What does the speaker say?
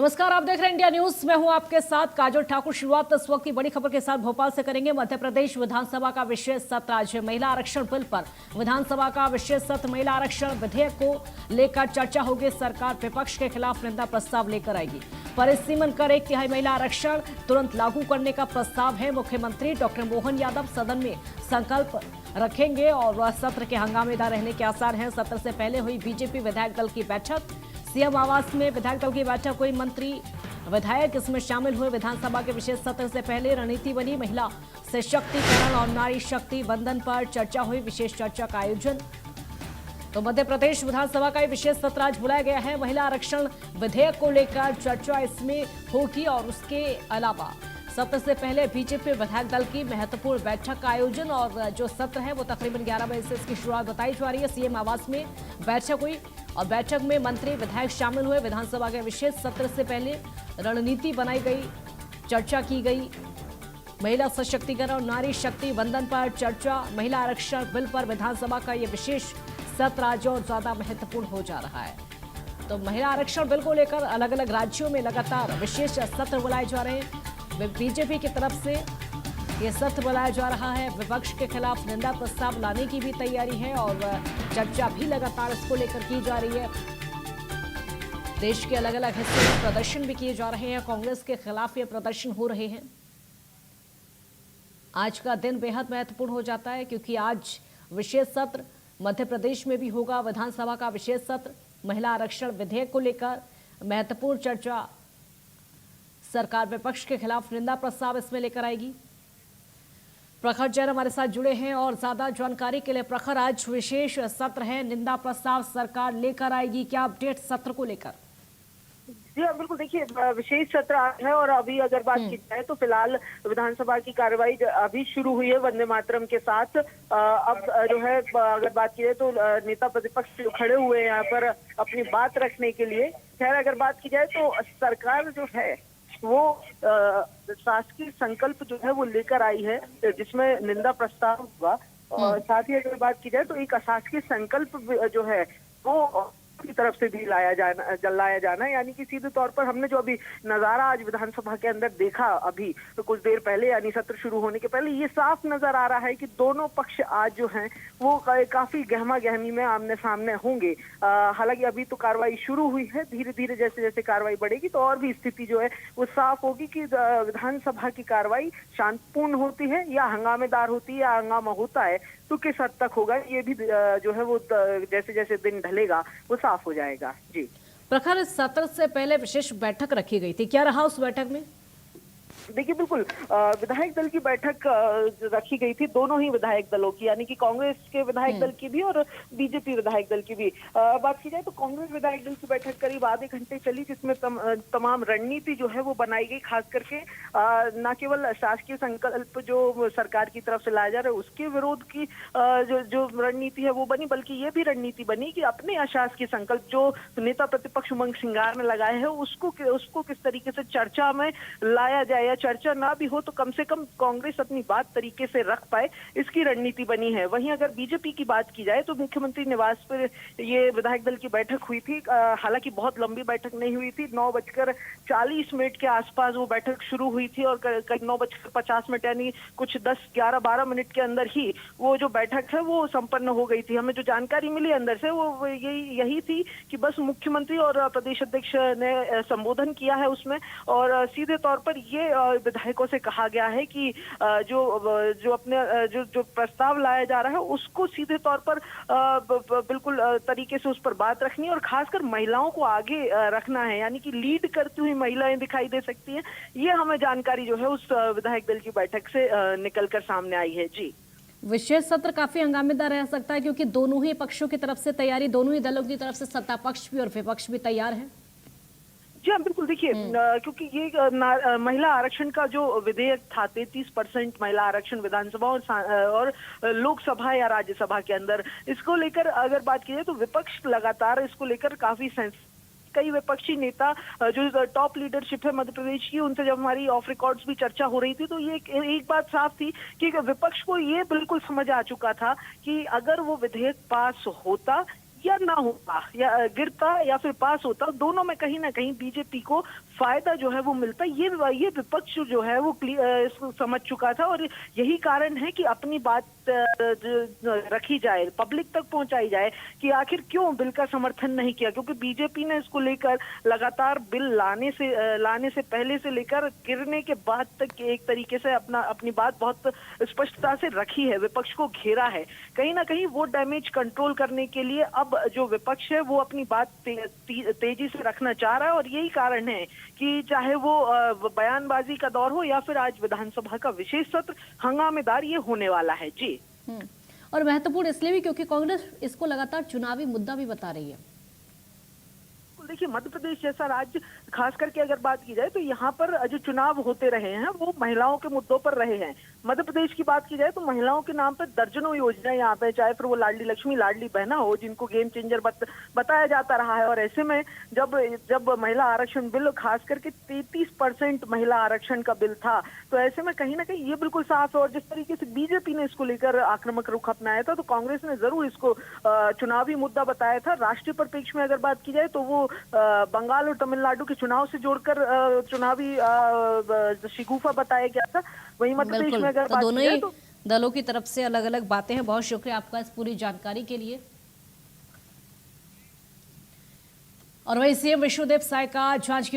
नमस्कार, आप देख रहे हैं इंडिया न्यूज। मैं हूं आपके साथ काजल ठाकुर। शुरुआत इस वक्त की बड़ी खबर के साथ भोपाल से करेंगे। मध्य प्रदेश विधानसभा का विशेष सत्र आज महिला आरक्षण बिल पर विधानसभा का विशेष सत्र महिला आरक्षण विधेयक को लेकर चर्चा होगी। सरकार विपक्ष के खिलाफ निंदा प्रस्ताव लेकर आएगी। परिसीमन कर 1/3 महिला आरक्षण तुरंत लागू करने का प्रस्ताव है। मुख्यमंत्री डॉक्टर मोहन यादव सदन में संकल्प रखेंगे और सत्र के हंगामेदार रहने के आसार हैं। सत्र से पहले हुई बीजेपी विधायक दल की बैठक। सीएम आवास में विधायक दल की बैठक हुई। मंत्री विधायक इसमें शामिल हुए। विधानसभा के विशेष सत्र से पहले रणनीति बनी। महिला सशक्तिकरण और नारी शक्ति वंदन पर चर्चा हुई। विशेष चर्चा का आयोजन। तो मध्य प्रदेश विधानसभा का विशेष सत्र आज बुलाया गया है। महिला आरक्षण विधेयक को लेकर चर्चा इसमें होगी और उसके अलावा सत्र से पहले बीजेपी विधायक दल की महत्वपूर्ण बैठक का आयोजन। और जो सत्र है वो तकरीबन 11 बजे से इसकी शुरुआत बताई जा रही है। सीएम आवास में बैठक हुई और बैठक में मंत्री विधायक शामिल हुए। विधानसभा के विशेष सत्र से पहले रणनीति बनाई गई, चर्चा की गई। महिला सशक्तिकरण और नारी शक्ति वंदन पर चर्चा। महिला आरक्षण बिल पर विधानसभा का ये विशेष सत्र आज और ज्यादा महत्वपूर्ण हो जा रहा है। तो महिला आरक्षण बिल को लेकर अलग अलग राज्यों में लगातार विशेष सत्र बुलाए जा रहे हैं। बीजेपी की तरफ से ये सत्र बुलाया जा रहा है। विपक्ष के खिलाफ निंदा प्रस्ताव लाने की भी तैयारी है और चर्चा भी लगातार इसको लेकर की जा रही है। देश के अलग अलग हिस्सों में प्रदर्शन भी किए जा रहे हैं। कांग्रेस के खिलाफ ये प्रदर्शन हो रहे हैं। आज का दिन बेहद महत्वपूर्ण हो जाता है क्योंकि आज विशेष सत्र मध्य प्रदेश में भी होगा। विधानसभा का विशेष सत्र महिला आरक्षण विधेयक को लेकर महत्वपूर्ण चर्चा। सरकार विपक्ष के खिलाफ निंदा प्रस्ताव इसमें लेकर आएगी। प्रखर जैन हमारे साथ जुड़े हैं और ज्यादा जानकारी के लिए। प्रखर, आज विशेष सत्र है, निंदा प्रस्ताव सरकार लेकर आएगी, क्या अपडेट सत्र को लेकर? जी हाँ, बिल्कुल। देखिए, विशेष सत्र आज है और अभी अगर बात की जाए तो फिलहाल विधानसभा की कार्रवाई अभी शुरू हुई है वंदे मातरम के साथ। अब जो है अगर बात की जाए तो नेता प्रतिपक्ष जो खड़े हुए हैं यहाँ पर अपनी बात रखने के लिए। खैर, अगर बात की जाए तो सरकार जो है वो शासकीय संकल्प जो है वो लेकर आई है जिसमें निंदा प्रस्ताव हुआ। और साथ ही अगर बात की जाए तो एक अशासकीय संकल्प जो है वो की तरफ से भी लाया जाना है। यानी कि सीधे तौर पर हमने जो अभी नजारा आज विधानसभा के अंदर देखा अभी तो कुछ देर पहले, यानी सत्र शुरू होने के पहले, ये साफ नजर आ रहा है कि दोनों पक्ष आज जो हैं वो काफी गहमा गहमी में आमने सामने होंगे। हालांकि अभी तो कार्रवाई शुरू हुई है। धीरे धीरे जैसे जैसे कार्रवाई बढ़ेगी तो और भी स्थिति जो है वो साफ होगी कि विधानसभा की कार्रवाई शांतिपूर्ण होती है या हंगामेदार होती है या हंगामा होता है तो किस हद तक होगा, ये भी जो है वो जैसे जैसे दिन ढलेगा वो साफ हो जाएगा। जी प्रखर, इस सत्र से पहले विशेष बैठक रखी गई थी, क्या रहा उस बैठक में? देखिए, बिल्कुल विधायक दल की बैठक रखी गई थी, दोनों ही विधायक दलों की, यानी कि कांग्रेस के विधायक दल की भी और बीजेपी विधायक दल की भी। बात की जाए तो कांग्रेस विधायक दल की बैठक करीब आधे घंटे चली जिसमें तमाम रणनीति जो है वो बनाई गई। खास करके न केवल शासकीय संकल्प जो सरकार की तरफ से लाया जा रहा है उसके विरोध की जो रणनीति है वो बनी, बल्कि ये भी रणनीति बनी कि अपने अशासकीय संकल्प जो नेता प्रतिपक्ष उमंग सिंगार ने लगाए हैं उसको किस तरीके से चर्चा में लाया जाए, या चर्चा ना भी हो तो कम से कम कांग्रेस अपनी बात तरीके से रख पाए, इसकी रणनीति बनी है। वहीं अगर बीजेपी की बात की जाए तो मुख्यमंत्री निवास पर ये विधायक दल की बैठक हुई थी। हालांकि बहुत लंबी बैठक नहीं हुई थी, 9:40 के आसपास वो बैठक शुरू हुई थी और करीब 9:50 यानी कुछ 10, 11, 12 मिनट के अंदर ही वो जो बैठक है वो संपन्न हो गई थी। हमें जो जानकारी मिली अंदर से वो यही थी कि बस मुख्यमंत्री और प्रदेश अध्यक्ष ने संबोधन किया है उसमें, और सीधे तौर पर ये विधायकों से कहा गया है कि जो अपने जो प्रस्ताव लाया जा रहा है उसको सीधे तौर पर बिल्कुल तरीके से उस पर बात रखनी है और खासकर महिलाओं को आगे रखना है, यानी कि लीड करती हुई महिलाएं दिखाई दे सकती हैं। ये हमें जानकारी जो है उस विधायक दल की बैठक से निकलकर सामने आई है। जी, विशेष सत्र काफी हंगामेदार रह सकता है क्योंकि दोनों ही पक्षों की तरफ से तैयारी, दोनों ही दलों की तरफ से सत्ता पक्ष भी और विपक्ष भी तैयार है। जी हाँ, बिल्कुल। देखिए, क्योंकि ये महिला आरक्षण का जो विधेयक था 33% महिला आरक्षण विधानसभा और लोकसभा या राज्यसभा के अंदर, इसको लेकर अगर बात की जाए तो विपक्ष लगातार इसको लेकर काफी कई विपक्षी नेता जो टॉप लीडरशिप है मध्य प्रदेश की, उनसे जब हमारी ऑफ रिकॉर्ड्स भी चर्चा हो रही थी तो ये एक बात साफ थी कि विपक्ष को ये बिल्कुल समझ आ चुका था कि अगर वो विधेयक पास होता या ना होता या गिरता या फिर पास होता, दोनों में कहीं ना कहीं बीजेपी को फायदा जो है वो मिलता। ये विपक्ष जो है वो इसको समझ चुका था और यही कारण है कि अपनी बात रखी जाए, पब्लिक तक पहुंचाई जाए कि आखिर क्यों बिल का समर्थन नहीं किया, क्योंकि बीजेपी ने इसको लेकर लगातार बिल लाने से पहले से लेकर गिरने के बाद तक एक तरीके से अपनी बात बहुत स्पष्टता से रखी है, विपक्ष को घेरा है। कहीं ना कहीं वो डैमेज कंट्रोल करने के लिए अब जो विपक्ष है वो अपनी बात तेजी से रखना चाह रहा है और यही कारण है कि चाहे वो बयानबाजी का दौर हो या फिर आज विधानसभा का विशेष सत्र हंगामेदार ये होने वाला है। जी। और महत्वपूर्ण इसलिए भी क्योंकि कांग्रेस इसको लगातार चुनावी मुद्दा भी बता रही है। देखिए, मध्य प्रदेश जैसा राज्य, खास करके अगर बात की जाए तो यहाँ पर जो चुनाव होते रहे हैं वो महिलाओं के मुद्दों पर रहे हैं। मध्य प्रदेश की बात की जाए तो महिलाओं के नाम पर दर्जनों योजनाएं यहाँ पे, चाहे फिर वो लाडली लक्ष्मी, लाडली बहना हो, जिनको गेम चेंजर बताया जाता रहा है। और ऐसे में जब महिला आरक्षण बिल, खास करके 33% महिला आरक्षण का बिल था, तो ऐसे में कहीं ना कहीं ये बिल्कुल साफ है। और जिस तरीके से बीजेपी ने इसको लेकर आक्रामक रुख अपनाया था, तो कांग्रेस ने जरूर इसको चुनावी मुद्दा बताया था। राष्ट्रीय परिप्रेक्ष्य में अगर बात की जाए तो वो बंगाल और तमिलनाडु के चुनाव से जोड़कर चुनावी शिगुफा बताया गया था। वहीं मध्य प्रदेश में अगर बात दोनों की ही जाए तो दलों की तरफ से अलग अलग बातें हैं। बहुत शुक्रिया आपका इस पूरी जानकारी के लिए। और वही सीएम विष्णुदेव साय का जांजगीर